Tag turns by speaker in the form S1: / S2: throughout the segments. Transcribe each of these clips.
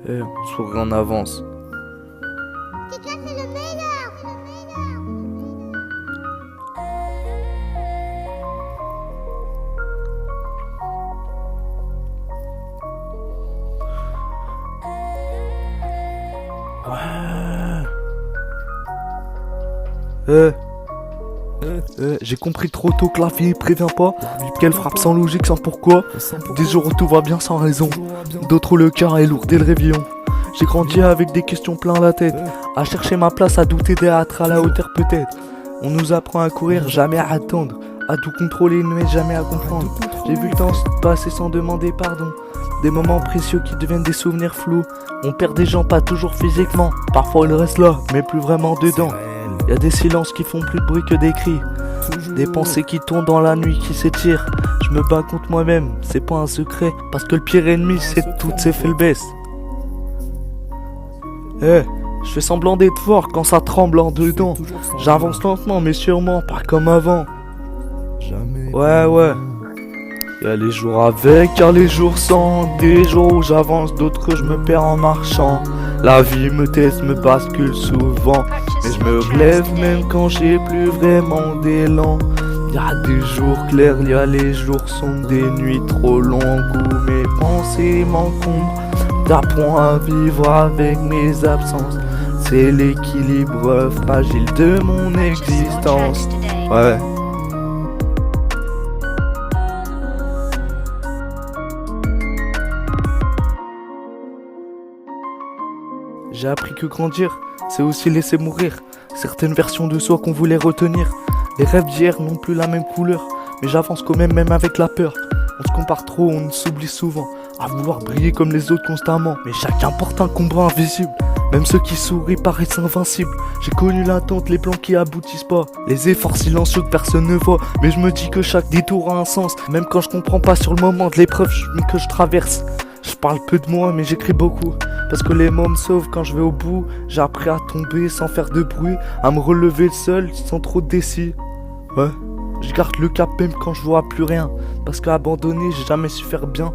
S1: On sourit en avance. Ouais. J'ai compris trop tôt que la vie prévient pas, qu'elle frappe sans logique, sans pourquoi. Des jours où tout va bien sans raison, d'autres où le cœur est lourd dès le réveillon. J'ai grandi avec des questions plein la tête, à chercher ma place, à douter d'être à la hauteur peut-être. On nous apprend à courir, jamais à attendre, à tout contrôler, mais jamais à comprendre. J'ai vu le temps passer sans demander pardon, des moments précieux qui deviennent des souvenirs flous. On perd des gens, pas toujours physiquement, parfois ils restent là, mais plus vraiment dedans. Y'a des silences qui font plus de bruit que des cris, des pensées qui tournent dans la nuit, qui s'étirent. Je me bats contre moi-même, c'est pas un secret, parce que le pire ennemi c'est toutes ces faiblesses. Je fais semblant d'être fort quand ça tremble en dedans. J'avance lentement mais sûrement, pas comme avant. Ouais. Y'a les jours avec, y'a les jours sans. Des jours où j'avance, d'autres que je me perds en marchant. La vie me teste, me bascule souvent, mais je me relève même quand j'ai plus vraiment d'élan. Y'a des jours clairs, y'a les jours sombres, des nuits trop longues où mes pensées m'encombrent. J'apprends à vivre avec mes absences, c'est l'équilibre fragile de mon existence. Ouais. J'ai appris que grandir, c'est aussi laisser mourir certaines versions de soi qu'on voulait retenir. Les rêves d'hier n'ont plus la même couleur, mais j'avance quand même avec la peur. On se compare trop, on s'oublie souvent, à vouloir briller comme les autres constamment. Mais chacun porte un combat invisible, même ceux qui sourient paraissent invincibles. J'ai connu l'attente, les plans qui aboutissent pas, les efforts silencieux que personne ne voit. Mais je me dis que chaque détour a un sens, même quand je comprends pas sur le moment de l'épreuve que je traverse. Je parle peu de moi mais j'écris beaucoup, parce que les mots me sauvent quand je vais au bout. J'ai appris à tomber sans faire de bruit, à me relever seul sans trop de décis. Ouais, je garde le cap même quand je vois plus rien, parce qu'abandonner j'ai jamais su faire bien.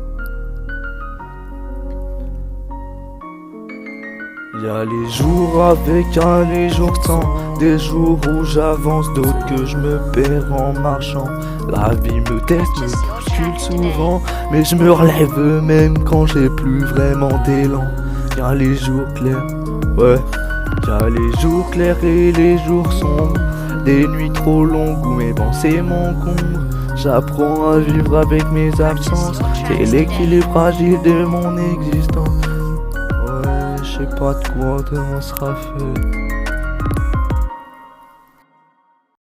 S1: Y'a les jours avec, y'a les jours sans, des jours où j'avance, d'autres que je me perds en marchant. La vie me teste, me bouscule souvent, mais je me relève même quand j'ai plus vraiment d'élan. Y'a les jours clairs, ouais, y'a les jours clairs et les jours sombres, des nuits trop longues où mes pensées m'encombrent. J'apprends à vivre avec mes absences, c'est l'équilibre fragile de mon existence. Je sais pas de quoi demain sera fait.